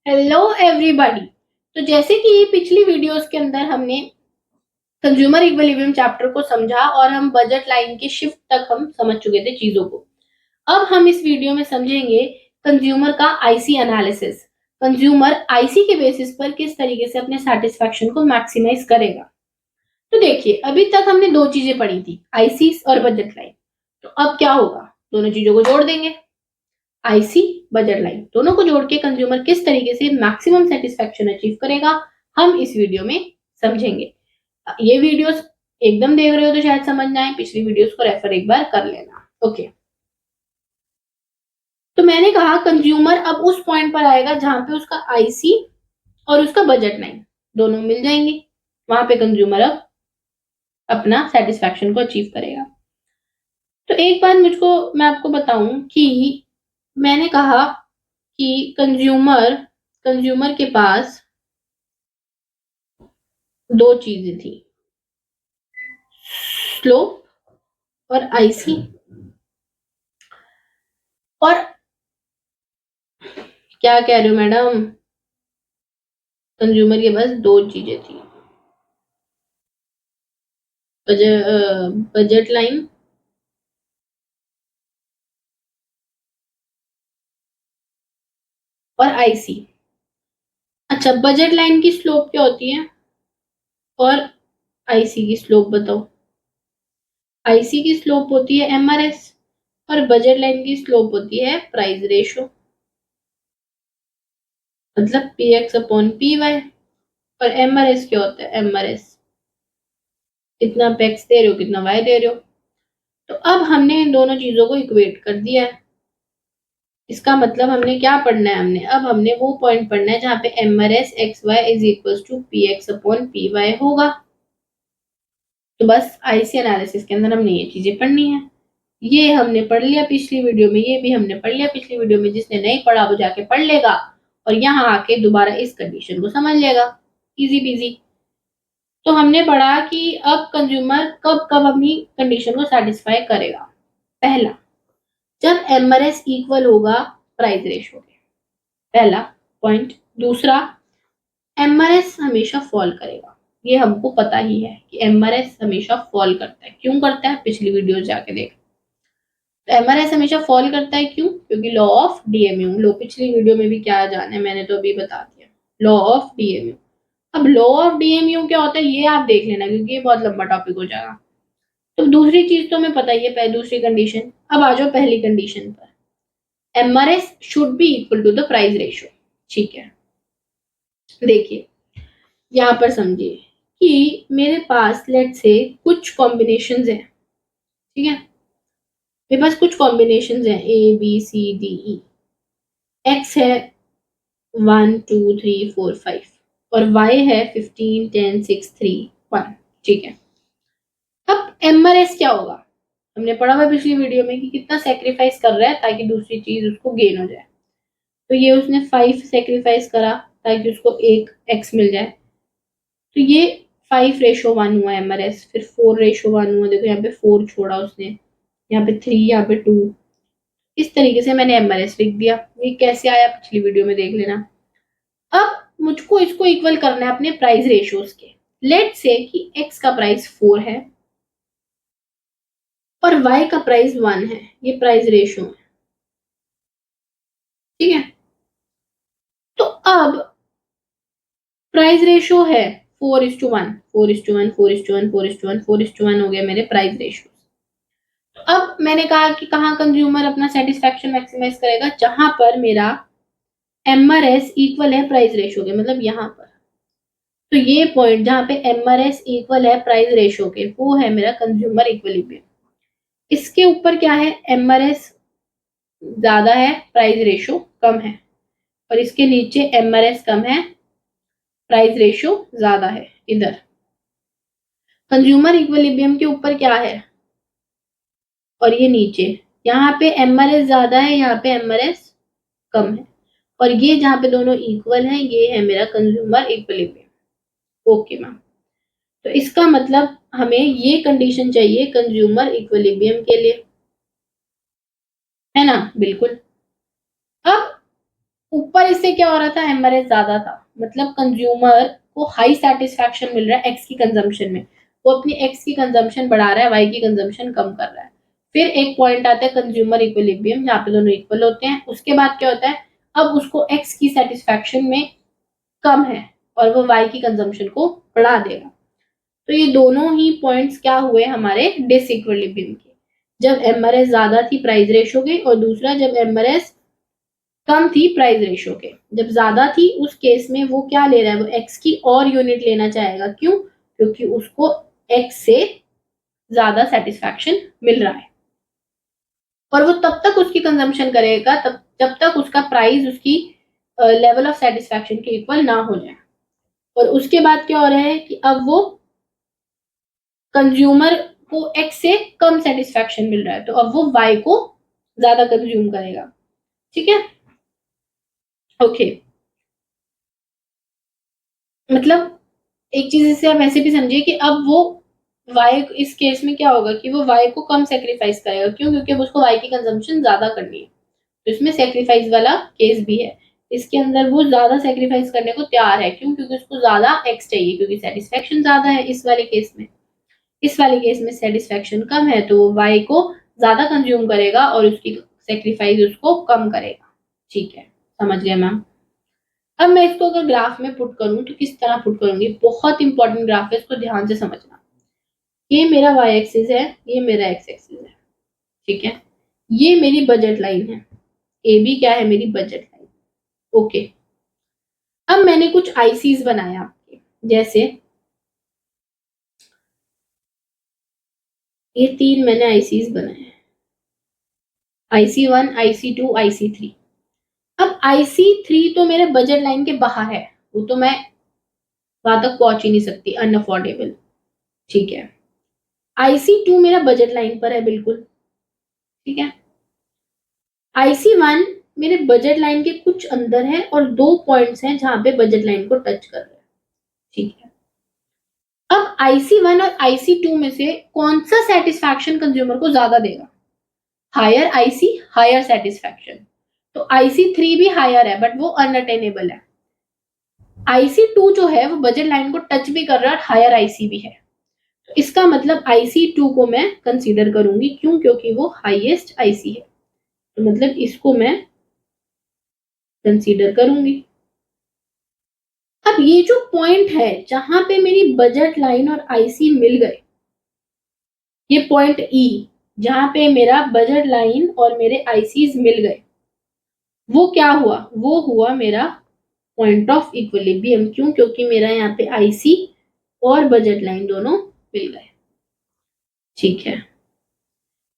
Hello everybody. तो जैसे कि पिछली वीडियोस के अंदर हमने कंज्यूमर इक्विलिब्रियम चैप्टर को समझा और हम बजट लाइन के शिफ्ट तक हम समझ चुके थे चीजों को। अब हम इस वीडियो में समझेंगे कंज्यूमर का आईसी एनालिसिस। कंज्यूमर आईसी के बेसिस पर किस तरीके से अपने सेटिस्फैक्शन को मैक्सिमाइज करेगा। तो देखिए, अभी तक हमने दो चीजें पढ़ी थी, आईसी और बजट लाइन। तो अब क्या होगा, दोनों चीजों को जोड़ देंगे। आईसी, बजट लाइन, दोनों को जोड़ के कंज्यूमर किस तरीके से मैक्सिमम सेटिस्फैक्शन अचीव करेगा, हम इस वीडियो में समझेंगे। ये वीडियोस एकदम देख रहे हो तो शायद समझ ना आए, पिछली वीडियोस को रेफर एक बार कर लेना। ओके, तो मैंने कहा कंज्यूमर अब उस पॉइंट पर आएगा जहां पे उसका आईसी और उसका बजट लाइन दोनों मिल जाएंगे। वहां पे कंज्यूमर अब अपना सेटिस्फैक्शन को अचीव करेगा। तो एक बात मुझको मैं आपको बताऊं कि मैंने कहा कि कंज्यूमर के पास दो चीजें थी, स्लोप और आईसी। और क्या कह रहे हो मैडम, कंज्यूमर के पास दो चीजें थी, बजट लाइन और आईसी। अच्छा, बजट लाइन की स्लोप क्या होती है और आईसी की स्लोप बताओ। आईसी की स्लोप होती है एमआरएस और बजट लाइन की स्लोप होती है प्राइस रेशो, मतलब P X upon P Y. और एमआरएस क्या होता है, एमआरएस कितना आप एक्स दे रहे हो कितना वाई दे रहे हो। तो अब हमने इन दोनों चीजों को इक्वेट कर दिया है। इसका मतलब हमने क्या पढ़ना है, हमने वो पॉइंट पढ़ना है जहां पे MRS X Y is equal to P X upon P Y होगा। तो बस आईसी एनालिसिस के अंदर हमने ये चीजें पढ़नी है। ये हमने पढ़ लिया पिछली वीडियो में, ये भी हमने पढ़ लिया पिछली वीडियो में। जिसने नहीं पढ़ा वो जाके पढ़ लेगा और यहाँ आके दोबारा इस कंडीशन को समझ लेगा। Easy PG. तो हमने पढ़ा कि अब कंज्यूमर कब कब अपनी कंडीशन को सेटिस्फाई करेगा। पहला, जब एमआरएस इक्वल होगा प्राइस रेशो के, पहला पॉइंट। दूसरा, एमआरएस हमेशा फॉल करेगा। ये हमको पता ही है कि एमआरएस हमेशा फॉल करता है। क्यों करता है, पिछली वीडियो जाके देख। तो एमआरएस हमेशा फॉल करता है क्यों, क्योंकि लॉ ऑफ डीएमयू। लो, पिछली वीडियो में भी क्या जाना है मैंने तो अभी बता दिया, लॉ ऑफ डीएमयू। अब लॉ ऑफ डीएमयू क्या होता है ये आप देख लेना, क्योंकि ये बहुत लंबा टॉपिक हो जाएगा। तो दूसरी चीज तो हमें पता ही है, दूसरी कंडीशन। अब आ जाओ पहली कंडीशन पर, MRS should be equal to the price ratio. ठीक है, देखिए यहाँ पर समझिए कि मेरे पास लेट से कुछ कॉम्बिनेशंस हैं। ठीक है, मेरे पास कुछ कॉम्बिनेशंस हैं, A B C D E. X है 1 2 3 4 5 और वाई है 15 10 6 3 1। ठीक है, अब एमआरएस क्या होगा, हमने पढ़ा हुआ पिछली वीडियो में कि कितना सेक्रीफाइस कर रहा है ताकि दूसरी चीज उसको गेन हो जाए। तो ये उसने 5 सेक्रीफाइस करा ताकि उसको एक एक्स मिल जाए। तो ये 5:1 हुआ एमआरएस, फिर 4:1 हुआ। देखो यहाँ पे 4 छोड़ा उसने, यहाँ पे 3, यहाँ पे 2। इस तरीके से मैंने एमआरएस लिख दिया। ये कैसे आया पिछली वीडियो में देख लेना। अब मुझको इसको इक्वल करना है अपने प्राइस रेशियोज के। लेट से कि एक्स का प्राइस 4 है और वाई का प्राइस 1 है, ये प्राइस रेशियो है। ठीक है, तो अब प्राइस रेशियो है 4:1, 4:1, 4:1, 4:1, 4:1 हो गया मेरे प्राइस रेशियो। अब मैंने कहा कि कहाँ कंज्यूमर अपना सेटिस्फैक्शन मैक्सिमाइज करेगा, जहां पर मेरा एमआरएस इक्वल है प्राइस रेशियो के, मतलब यहाँ पर। तो ये पॉइंट जहां पे एमआरएस इक्वल है प्राइस रेशियो के, वो है मेरा कंज्यूमर इक्विलिब्रियम। इसके ऊपर क्या है, एमआरएस ज्यादा है प्राइस रेशियो कम है, और इसके नीचे एमआरएस कम है प्राइस रेशियो ज्यादा है। इधर कंज्यूमर इक्विलिब्रियम के ऊपर क्या है और ये नीचे, यहाँ पे एमआरएस ज्यादा है, यहाँ पे एमआरएस कम है, और ये जहाँ पे दोनों इक्वल है ये है मेरा कंज्यूमर इक्विलिब्रियम। ओके मैम, तो इसका मतलब हमें ये कंडीशन चाहिए कंज्यूमर इक्विलिब्रियम के लिए, है ना। बिल्कुल। अब ऊपर इससे क्या हो रहा था, एमआरएस ज्यादा था, मतलब कंज्यूमर को हाई सेटिस्फैक्शन मिल रहा है एक्स की कंजम्पशन में, वो अपनी एक्स की कंजम्पशन बढ़ा रहा है, वाई की कंजम्पशन कम कर रहा है। फिर एक पॉइंट आता है कंज्यूमर इक्विलिब्रियम, जहाँ पे दोनों इक्वल होते हैं। उसके बाद क्या होता है, अब उसको एक्स की सेटिस्फैक्शन में कम है और वो वाई की कंजम्पशन को बढ़ा देगा। तो ये दोनों ही पॉइंट्स क्या हुए हमारे डिसइक्विलिब्रियम के, जब एमआरएस ज्यादा थी प्राइस रेशो के, और दूसरा जब एमआरएस कम थी प्राइस रेशो के। जब ज्यादा थी उस केस में वो क्या ले रहा है, वो एक्स की और यूनिट लेना चाहेगा, क्यों, क्योंकि उसको एक्स से ज्यादा सेटिस्फैक्शन मिल रहा है, और वो तब तक उसकी कंजम्पशन करेगा तब जब तक उसका प्राइस उसकी लेवल ऑफ सेटिस्फैक्शन के इक्वल ना हो जाए। और उसके बाद क्या हो रहा है कि अब वो कंज्यूमर को एक्स से कम सेटिस्फैक्शन मिल रहा है, तो अब वो वाई को ज्यादा कंज्यूम करेगा। ठीक है, ओके। मतलब एक चीज इसे आप ऐसे भी समझिए कि अब वो वाई, इस केस में क्या होगा कि वो वाई को कम सेक्रीफाइस करेगा, क्यों, क्योंकि अब उसको वाई की कंजम्पशन ज्यादा करनी है। तो इसमें सेक्रीफाइस वाला केस भी है, इसके अंदर वो ज्यादा सेक्रीफाइस करने को तैयार है, क्यों, क्योंकि उसको ज्यादा एक्स चाहिए, क्योंकि सेटिस्फेक्शन ज्यादा है इस वाले केस में। इस वाले केस में सेटिस्फेक्शन कम है, तो वो वाई को ज्यादा कंज्यूम करेगा और उसकी सेक्रीफाइस उसको कम करेगा। ठीक है, समझ गया मैम। अब मैं इसको अगर ग्राफ में पुट करूं तो किस तरह पुट करूंगी, बहुत इंपॉर्टेंट ग्राफ है, इसको ध्यान से समझना। ये मेरा वाई एक्सिस है, ये मेरा एक्स एक्सिस है। ठीक है, ये मेरी बजट लाइन है, ए बी क्या है, मेरी बजट लाइन। ओके, अब मैंने कुछ आईसीज बनाया आपके, जैसे ये 3 मैंने आईसीज बनाए, IC1, IC2, IC3। अब IC3 तो मेरे बजट लाइन के बाहर है, वो तो मैं वहां तक पहुंच ही नहीं सकती, अनअफोर्डेबल। ठीक है, IC2 मेरा बजट लाइन पर है बिल्कुल। ठीक है, IC1 मेरे बजट लाइन के कुछ अंदर है, और 2 पॉइंट्स हैं जहां पे बजट लाइन को टच कर रहे हैं। ठीक है, अब IC1 और IC2 में से कौन सा सेटिस्फैक्शन कंज्यूमर को ज्यादा देगा, हायर आईसी हायर सेटिस्फैक्शन। तो IC3 भी हायर है बट वो अनअटेनेबल है। IC2 जो है वो बजट लाइन को टच भी कर रहा है, हायर आईसी भी है। तो इसका मतलब IC2 को मैं कंसीडर करूंगी, क्यों, क्योंकि वो हाईएस्ट आईसी है, तो मतलब इसको मैं कंसीडर करूंगी। अब ये जो पॉइंट है जहां पे मेरी बजट लाइन और आईसी मिल गए, ये पॉइंट ई, जहां पे मेरा बजट लाइन और मेरे आईसीज मिल गए, वो क्या हुआ, वो हुआ मेरा पॉइंट ऑफ इक्विलिब्रियम। क्यों, क्योंकि मेरा यहाँ पे आईसी और बजट लाइन दोनों मिल गए। ठीक है,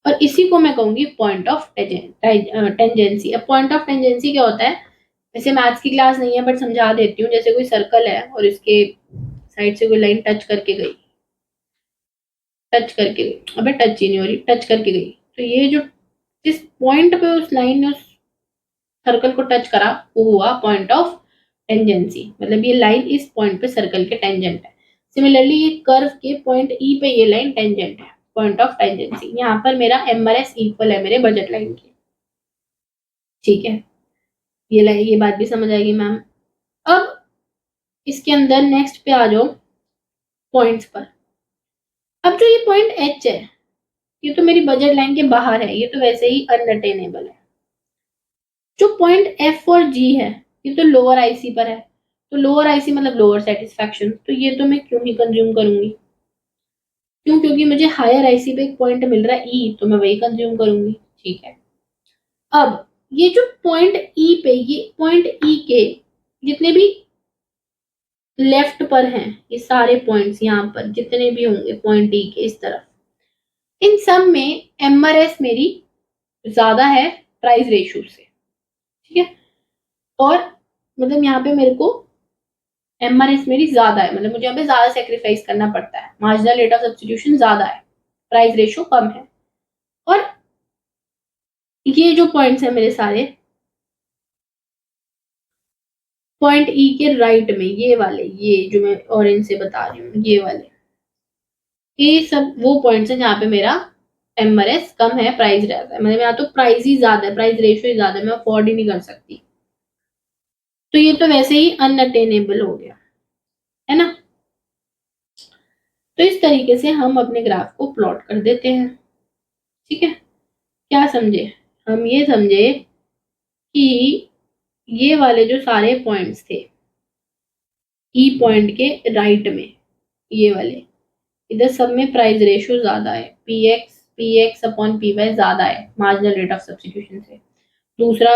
और इसी को मैं कहूंगी पॉइंट ऑफ टेंजेंसी। अब पॉइंट ऑफ टेंजेंसी क्या होता है, वैसे मैथ्स की क्लास नहीं है बट समझा देती हूँ। जैसे कोई सर्कल है और इसके साइड से कोई लाइन टच करके गई, अबे टच ही नहीं हो रही, टच करके गई, तो ये जो जिस पॉइंट पे उस लाइन ने उस सर्कल को टच करा वो हुआ पॉइंट ऑफ टेंजेंसी, मतलब ये लाइन इस पॉइंट पे सर्कल के टेंजेंट है। सिमिलरली ये कर्व के पॉइंट ई पे ये लाइन टेंजेंट है, पॉइंट ऑफ टेंजेंसी। यहाँ पर मेरा एमआरएस इक्वल है मेरे बजट लाइन के। ठीक है, ये बात भी समझ आएगी मैम। अब इसके अंदर नेक्स्ट पे आ जाओ पॉइंट्स पर। अब जो ये पॉइंट एच है, ये तो मेरी बजट लाइन के बाहर है, ये तो वैसे ही अनअटेनेबल है। जो पॉइंट एफ और जी है, ये तो लोअर आईसी पर है, तो लोअर आईसी मतलब लोअर सेटिस्फैक्शन, तो ये तो मैं क्यों ही कंज्यूम करूंगी, क्यों, क्योंकि मुझे हायर आईसी पे एक पॉइंट मिल रहा है ई, तो मैं वही कंज्यूम करूंगी। ठीक है, अब ये जो पॉइंट ई पे, ये पॉइंट ई के जितने भी लेफ्ट पर हैं, ये सारे पॉइंट्स यहाँ पर जितने भी होंगे पॉइंट ई के इस तरफ, इन सब में एमआरएस मेरी ज्यादा है प्राइस रेशियो से। ठीक है, और मतलब यहाँ पे मेरे को एमआरएस मेरी ज्यादा है, मतलब मुझे यहाँ पे ज्यादा सेक्रीफाइस करना पड़ता है, मार्जिनल रेट ऑफ सब्स्टिट्यूशन ज्यादा है, प्राइस रेशियो कम है। और ये जो पॉइंट्स है मेरे सारे पॉइंट ई के राइट में, ये वाले, ये जो मैं ऑरेंज से बता रही हूँ, ये वाले, ये सब वो पॉइंट्स हैं जहाँ पे मेरा एमआरएस कम है, प्राइस ज्यादा है, मतलब यहाँ तो प्राइस ही ज्यादा है, प्राइस रेशियो ही ज्यादा है, मैं अफोर्ड ही नहीं कर सकती। तो ये तो वैसे ही अनअटेनेबल हो गया, है ना। तो इस तरीके से हम अपने ग्राफ को प्लॉट कर देते हैं। ठीक है, क्या समझे? हम ये समझे कि ये वाले जो सारे पॉइंट्स थे ई पॉइंट के राइट में, ये वाले इधर सब में प्राइस रेशियो ज्यादा है, P X upon P Y ज्यादा है मार्जिनल रेट ऑफ सब्स्टिट्यूशन से। दूसरा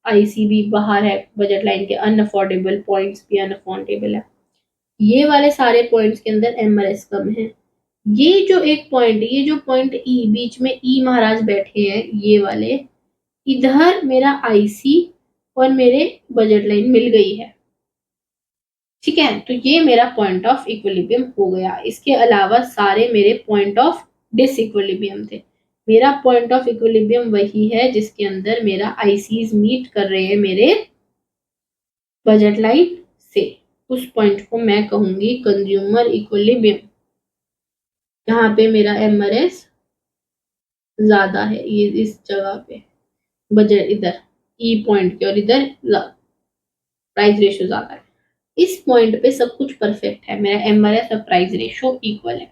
आईसीबी बाहर है बजट लाइन के, अनअफोर्डेबल पॉइंट्स भी अनअफोर्डेबल है। ये वाले सारे पॉइंट्स के अंदर एमआरएस कम है। ये जो एक पॉइंट, ये जो पॉइंट ई बीच में ई महाराज बैठे हैं ये वाले, इधर मेरा आईसी और मेरे बजट लाइन मिल गई है। ठीक है, तो ये मेरा पॉइंट ऑफ इक्विलिब्रियम हो गया। इसके अलावा सारे मेरे पॉइंट ऑफ डिसइक्विलिब्रियम थे। मेरा पॉइंट ऑफ इक्विलिब्रियम वही है जिसके अंदर मेरा आईसीज मीट कर रहे हैं मेरे बजट लाइन से। उस पॉइंट को मैं कहूंगी कंज्यूमर इक्विलिब्रियम, जहां पे मेरा एमआरएस ज्यादा है, ये इस जगह पे बजट इधर ई पॉइंट के और इधर प्राइस रेशियो ज्यादा है। इस पॉइंट पे सब कुछ परफेक्ट है, मेरा एमआरएस और प्राइस रेशियो इक्वल है।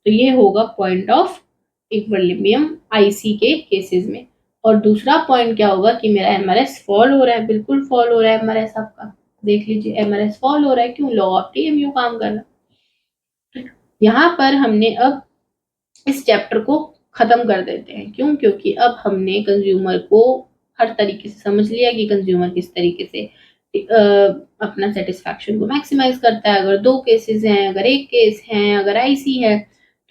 तो ये होगा पॉइंट ऑफ इक्विलिब्रियम आईसी के केसेस में। और दूसरा पॉइंट क्या होगा कि मेरा एमआरएस फॉल हो रहा है, बिल्कुल फॉल हो रहा है एमआरएस आपका। देख लीजिए एमआरएस फॉल हो रहा है, क्यों? लॉ ऑफ टीएमयू काम कर रहा है। यहाँ पर हमने अब इस चैप्टर को खत्म कर देते हैं। क्यों? क्योंकि अब हमने कंज्यूमर को हर तरीके से समझ लिया कि कंज्यूमर किस तरीके से अपना सेटिस्फैक्शन को मैक्सिमाइज करता है। अगर 2 केसेस हैं, अगर 1 केस है, अगर आईसी है,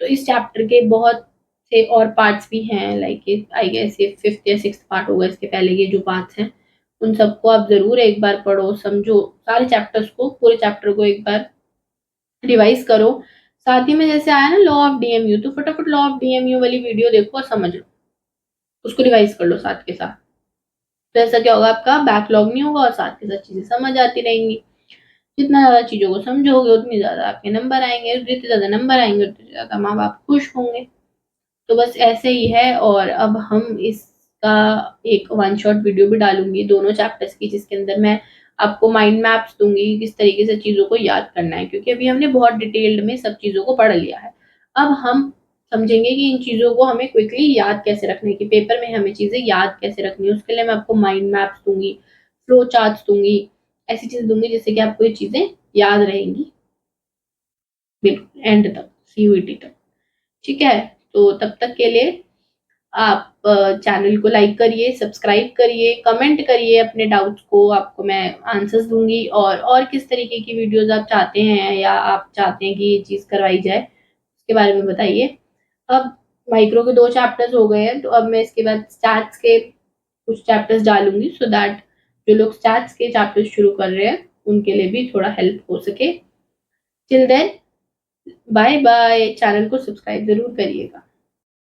तो इस चैप्टर के बहुत से और पार्ट्स भी हैं, लाइक आई गेस ये 5th या 6th पार्ट होगा। इसके पहले ये जो पार्ट्स हैं उन सबको आप जरूर एक बार पढ़ो, समझो सारे चैप्टर्स को, पूरे चैप्टर को एक बार रिवाइज करो। साथ ही में जैसे आया ना लॉ ऑफ डीएमयू, तो फटाफट लॉ ऑफ डीएमयू वाली वीडियो देखो और समझ लो, उसको रिवाइज कर लो साथ के साथ। तो ऐसा क्या होगा, आपका बैकलॉग नहीं होगा और साथ के साथ चीजें समझ आती रहेंगी। जितना ज्यादा चीजों को समझोगे उतनी ज्यादा आपके नंबर आएंगे, जितने ज्यादा नंबर आएंगे उतने ज्यादा माँ बाप खुश होंगे। तो बस ऐसे ही है। और अब हम इसका एक वन शॉट वीडियो भी डालूंगी दोनों चैप्टर्स की, जिसके अंदर मैं आपको माइंड मैप्स दूंगी किस तरीके से चीजों को याद करना है, क्योंकि अभी हमने बहुत डिटेल्ड में सब चीजों को पढ़ लिया है। अब हम समझेंगे कि इन चीजों को हमें क्विकली याद कैसे रखने की, पेपर में हमें चीजें याद कैसे रखनी है। उसके लिए मैं आपको माइंड मैप्स दूंगी, फ्लो चार्ट्स दूंगी, ऐसी चीज दूंगी जिससे कि आपको ये चीजें याद रहेंगी बिल्कुल एंड तक, सीयूईटी तक। ठीक है, तो तब तक के लिए आप चैनल को लाइक करिए, सब्सक्राइब करिए, कमेंट करिए अपने डाउट्स को, आपको मैं आंसर्स दूंगी। और किस तरीके की वीडियोस आप चाहते हैं या आप चाहते हैं कि ये चीज़ करवाई जाए, उसके बारे में बताइए। अब माइक्रो के 2 चैप्टर्स हो गए हैं, तो अब मैं इसके बाद स्टैट्स के कुछ चैप्टर्स डालूंगी, सो दैट जो लोग स्टैट्स के चैप्टर्स शुरू कर रहे हैं उनके लिए भी थोड़ा हेल्प हो सके। Till then bye bye, channel को सब्सक्राइब जरूर करिएगा।